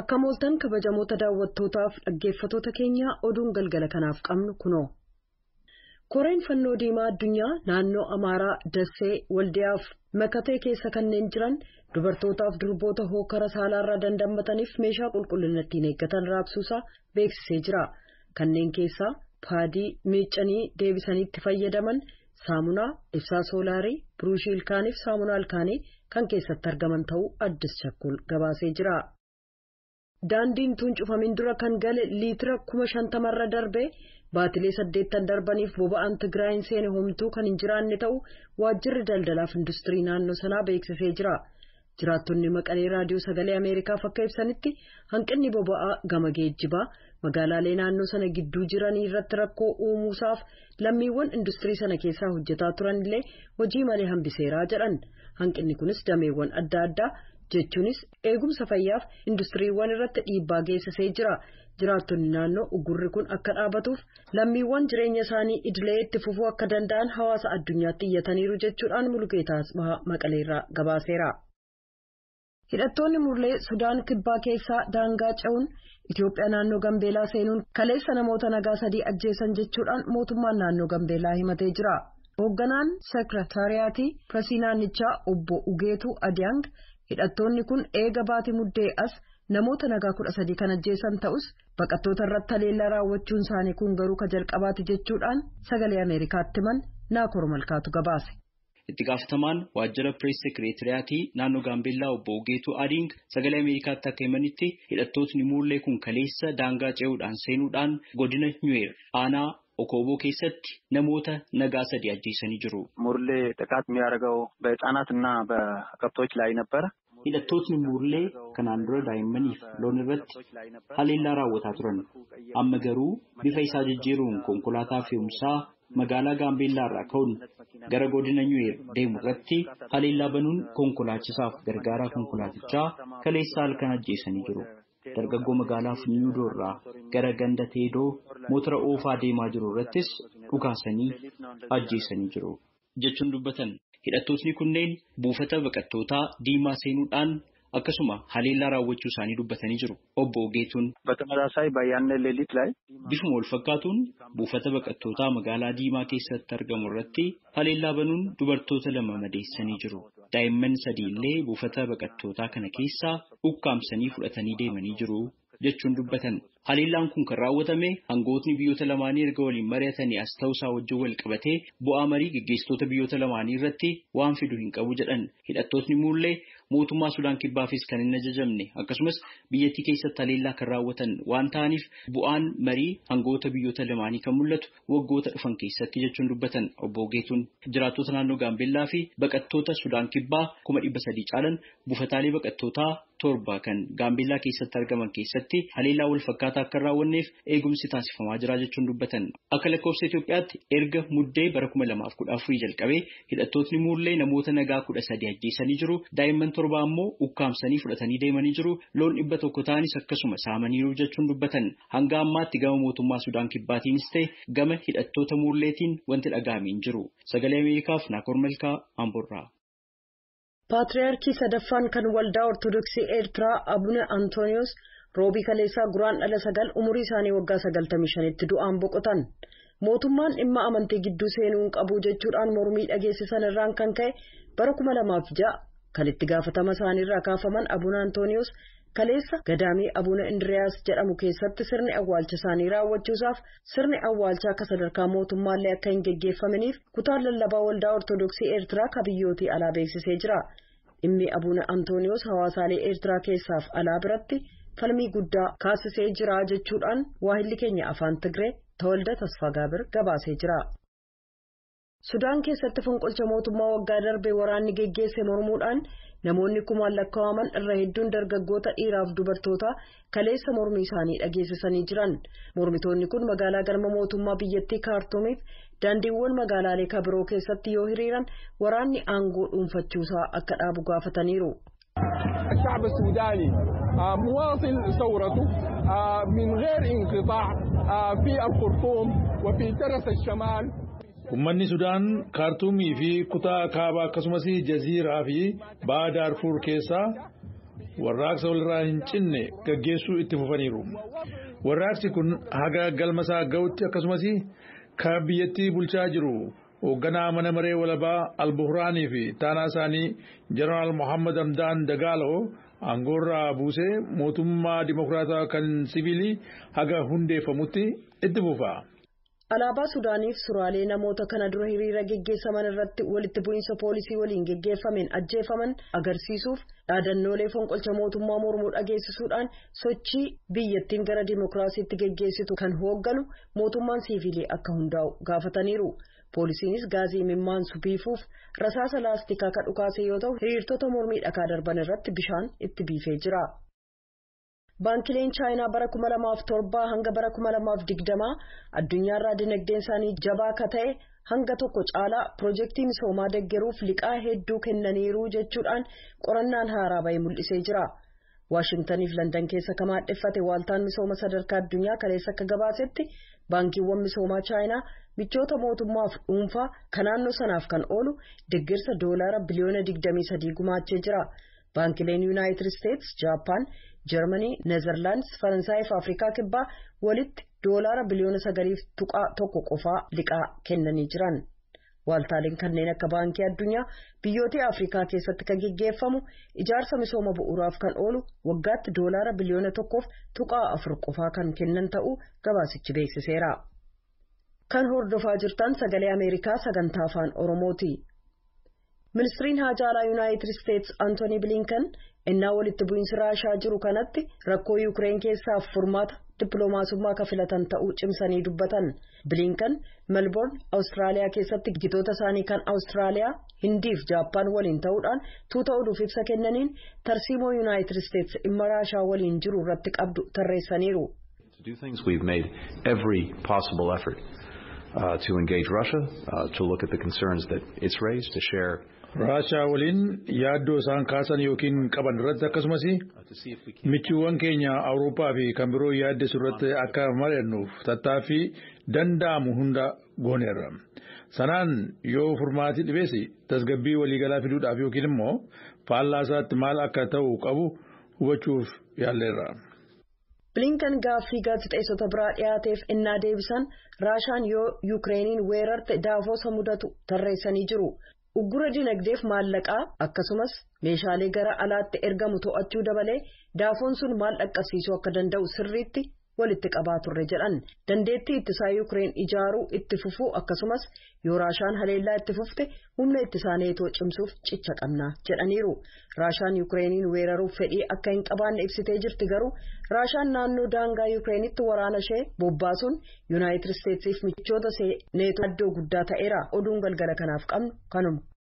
Akka mooltan kabajamoota daawwattootaaf dhaggeeffattoota keenya oduun galgala kanaaf qabnu kunoo. Koreen fannoo diimaa addunyaa naannoo Amaaraa Dassee Waldiyaaf Makatee keessa kanneen jiran dubartootaaf durboota hookara saalaarraa dandammataniif meeshaa qulqullina ittiin eeggatan raabsuusaa beeksisee jira. Kanneen keessaa paadii miiccanii deebisanii itti fayyadaman saamunaa, ibsaa soolaarii, biruushii ilkaaniif saamunaa ilkaanii kan keessatti argaman ta'uu Addis Chakkul gabaasee jira. Daandiin tun cufamin dura kan gale liitira 50,000 darbee baatilee 8 darbaniif boba'aan Tigraayin seene homtuu kan hin jiraanne ta'uu waajjirri daldalaaf industirii naannoo sanaa beeksisee jira. Jiraattonni Maqalee raadiyoo sagalee Ameerikaaf akka ibsanitti hanqinni boba'aa gama geejjibaa magaalaalee naannoo sana gidduu jiranii irratti rakkoo uumuusaaf lammiiwwan industirii sana keessaa hojjetaa turanillee hojii malee hambiseeraa jedhan. Hanqinni kunis dameewwan adda addaa jechuunis eegumsa fayyaaf industiriiwwan irratti dhiibbaa geessisee jira. Jiraattonni naannoo ugurri kun akka dhaabatuuf lammiiwwan jireenya isaanii idilee itti fufuu akka danda'an hawaasa addunyaatti iyyataniiru jechuudhaan Mulugeetaa Asbahaa Maqaleerraa gabaaseera. Hidhattoonni Murlee Sudaan Kibbaa keessaa daangaa ce'uun Itoophiyaa naannoo Gambeelaa seenuun kaleessa namoota nagaa 3 ajjeesan jechuudhaan mootummaan naannoo Gambeelaa himatee jira. Hoogganaan Sekretariaatii Pireesii naannichaa obbo Ugeetuu Adiyaang hidhattoonni kun eega baatii muddee as namoota nagaa 13 kan ajjeesan ta'us baqattoota irratti haleellaa raawwachuun isaanii kun garuu ka jalqabaati jechuudhaan sagalee Ameerikaatti himan Naakoor Malkaatu gabaase. Itti gaafatamaan waajjira Pirees Sekretariaatii naannoo Gaambeellaa obbo Ugeetuu Adiyaang sagalee Ameerikaatti akka himanitti hidhattootni Murlee kun kaleessa daangaa ce'uudhaan seenuudhaan godina Nyuweer aanaa Okooboo keessatti namoota nagaa 3 ajjeesanii jiru. ሙርሌ ጥቃት የሚያደርገው በህፃናትና በከብቶች ላይ ነበር. hidhattootni Murlee kanaan dura daa'immaniif loon irratti haleellaa raawwataa turan. Amma garuu bifa isaa jijjiiruun konkolaataa fe'umsaa magaalaa Gaambeellaa irraa ka'uun gara godina Nyuweer deemu irratti haleellaa banuun konkolaachisaaf gargaaraa konkolaatichaa kaleessa halkan ajjeesanii jiru. Dargaggoo magaalaa Funyuudoo irraa gara ganda Teedoo motora oofaa deemaa jiru irrattis dhukaasanii ajjeesanii jiru jechuun dubbatan. Hidhattootni kunneen buufata baqattootaa Diimaa seenuudhaan akkasuma haleellaa raawwachuu isaanii dubbatanii jiru. Obbo Ugeetuun በተመሳሳይ በያነ ሌሊት ላይ bifuma wal fakkaatuun buufata baqattootaa magaalaa Diimaa keessatti argamu irratti haleellaa banuun dubartoota 2 madeessanii jiru. Daa'imman 3 illee buufata baqattootaa kana keessaa ukkaamsanii fudhatanii deemanii jiru jechuun dubbatan. Haleellaan kun kan raawwatame hangootni biyyoota lamaanii erga waliin mari'atanii as ta'uusaa wajjin wal qabatee bu'aa marii gaggeessitoota biyyoota lamaanii irratti waan fidu hin qabu jedhan. Hidhattootni Murlee mootummaa Sudaan Kibbaafis kan hin ajajamne akkasumas biyyattii keessatti haleellaa kan raawwatan waan ta'aniif bu'aan marii hangoota biyyoota lamaanii kan mul'atu waggoota dhufan keessatti jechuun dubbatan. Obbo Ugeetuun jiraattota naannoo Gaambeellaa fi baqattoota Sudaan Kibbaa 300 caalan buufataalee baqattootaa 7 kan Gaambeellaa keessatti argaman keessatti haleellaa wal fakkaataa akka raawwanneef eegumsi taasifamaa jira jechuun dubbatan. Akka lakkoofsa Itoophiyaatti erga muddee bara 2014 jalqabee hidhattootni Murlee namoota nagaa 13 ajjeesanii jiru. Daa'imman 7 ammoo ukkaamsanii fudhatanii deemanii jiru. Loon 100 ta'anis akkasuma saamaniiru jechuun dubbatan. Hanga ammaatti gama mootummaa Sudaan Kibbaatiinis ta'e gama hidhattoota Murleetiin wanti dhaga'amee hin jiru. Sagalee Ameerikaaf Naakoor Malkaa Amborraa. Paatriyaarkii sadaffaan kan waldaa Ortodoksii Eertiraa Abuna Antooniyoos roobii kaleessaa guraandhala 9 umurii isaanii waggaa 95tti du'aan boqotan. Mootummaan dhimma amantii gidduu seenuu hin qabu jechuudhaan mormii dhageessisan irraan kan ka'e bara 2006 kan itti gaafatama isaaniirraa kaafaman Abuna Antooniyoos kaleessa gadaamii Abuna Indiriyaas jedhamu keessatti sirni awwaalcha isaanii raawwachuusaaf sirni awwaalchaa akka sadarkaa mootummaallee akka hin geggeeffaminiif kutaan lallabaa waldaa Ortodoksii Eertiraa ka biyyootii alaa beeksisee jira. Dhimmi Abuna Antooniyoos hawaasaalee Eertiraa keessaaf alaa biratti falmii guddaa kaasisee jira jechuudhaan waahilli keenya afaan Tigree Tawalda Tasfaa Gaabir gabaasee jira. Sudaan keessatti fonqolcha mootummaa waggaa darbee waraanni geggeesse mormuudhaan namoonni kumaan lakkaa'aman irra hedduun dargaggoota dhiiraaf dubartoota kaleessa mormii isaanii dhageessisanii jiran. Mormitoonni kun magaalaa galma mootummaa biyyattii Kaartuumiif daandiiwwan magaalaalee kabiroo keessatti yoo hiriiran waraanni aangoo dhuunfachuusaa akka dhaabu gaafataniiru. الشعب السوداني مواصل ثورته من غير انقطاع في الخرطوم وفي ترس الشمال. Uummanni Sudaan Kaartuumii fi kutaa kaabaa akkasumas Jaziiraa fi Baha Daarfuur keessaa warraaqsa walirraa hin cinne gaggeessuu itti fufaniiru. Warraaqsi kun haga galmasaa ga'utti akkasumas kan biyyattii bulchaa jiru hoogganaa mana maree walabaa Al-Buhraanii fi taanaa isaanii Jeneraal Mohammad Hamdaan Dagaaloo aangoorraa buusee mootummaa dimokiraataa kan siviilii haga hundeeffamutti itti fufa. Alaabaa Sudaaniif suraalee namoota kana dura hiriira geggeessaman irratti walitti bu'iinsa poolisii waliin geggeeffameen ajjeefaman agarsiisuuf dhaadannoolee fonqolcha mootummaa mormuu dhageessisuudhaan sochii biyyattiin gara dimokiraasiitti geggeessitu kan hoogganu mootummaan siviilii akka hundaa'u gaafataniiru. Poolisiinis gaazii mimmaansu biifuuf rasaasa laastikaa kan dhukaase yoo ta'u hiriirtota mormii dhakaa darban irratti bishaan itti biifee jira. Baankileen Chaayinaa bara 2007 hanga bara 2020 addunyaarraa dinagdeen isaanii jabaa akka ta'e hanga tokko caalaa piroojeektii misoomaa deeggaruuf liqaa hedduu kennaniiru jechuudhaan qorannaan haaraa bahe mul'isee jira. Waashingtaniif Landan keessa kan maadheffate waaltaan misooma sadarkaa addunyaa kaleessa akka gabaasetti baankiiwwan misoomaa Chaayinaa michoota mootummaaf dhuunfaa kan naannoo sanaaf kan oolu deeggarsa doolaara biliyoona 23 gumaachee jira. Baankileen Yuunaayitid Isteets, Jaappaan, Jarmanii, Neezerlaandis, Faransaay fi Afrikaa kibbaa walitti doolaara biliyoona 9.1 qofaa liqaa kennanii jiran. Waaltaaleen kanneen akka baankii addunyaa biyyoota Afrikaa keessatti kan geggeeffamu ijaarsa misooma bu'uuraaf kan oolu waggaatti doolaara biliyoona 1.4 qofaa kan kennan ta'uu gabaasichi beeksiseera. Kan hordofaa jirtan sagalee Ameerikaa sagantaa afaan Oromooti. Ministiriin Haajaa Alaa Yuunaayitid Isteets Antooni Bilinkan innaa walitti bu'iinsi Raashaa jiru kanatti rakkoo Yuukireen keessaaf furmaata dippiloomaasummaa kan filatan ta'uu cimsanii dubbatan. Bilinkan Melbourne, Awustiraaliyaa keessatti gitoota isaanii kan Awustiraaliyaa, Hindii fi Jaappaan waliin ta'uudhaan tuuta oduuf ibsa kennaniin tarsiimoo Yuunaayitid Isteets dhimma Raashaa waliin jiru irratti qabdu tarreessaniiru. To engage Russia, to look at the concerns that it's raised, to share. Raashaa waliin yaaddoo isaan kaasan yookiin qaban irratti akkasumas michuuwwan keenya Awurooppaa fi kan biroo yaaddeessu irratti akka mari'annuuf tattaaffii danda'amu hunda gooneerra. Sanaan yoo furmaati dhibeessi tasgabbii waliigalaa fiduudhaaf yookiin immoo faallaa isaatti maal akka ta'u qabu hubachuuf yaalleerra. Bilinkan gaaffii gaazexeessota biraa dhiyaateef innaa deebisan Raashaan yoo Yuukireeniin weerarte Daavoosa mudatu tarreessanii jiru. Uggura dinagdeef maallaqaa akkasumas meeshaalee gara alaatti ergamu to'achuu dabalee Daafoon sun maal dhaqqabsiisuu akka danda'u sirriitti walitti qabaa turre jedhan. Dandeettii ittisaa Yuukireen ijaaruu itti fufuu akkasumas yoo Raashaan haleellaa itti fufte humna ittisaa neetoo cimsuuf cicha qabna jedhaniiru. Raashaan Yuukireeniin weeraruuf fedhii akka hin qabaanne ibsitee jirti garuu Raashaan naannoo daangaa Yuukireenitti waraana ishee bobbaasuun Yuunaayitid Isteetsiif michoota neetoo addoo guddaa ta'eera. Oduun galgala kanaaf qabnu kanuma.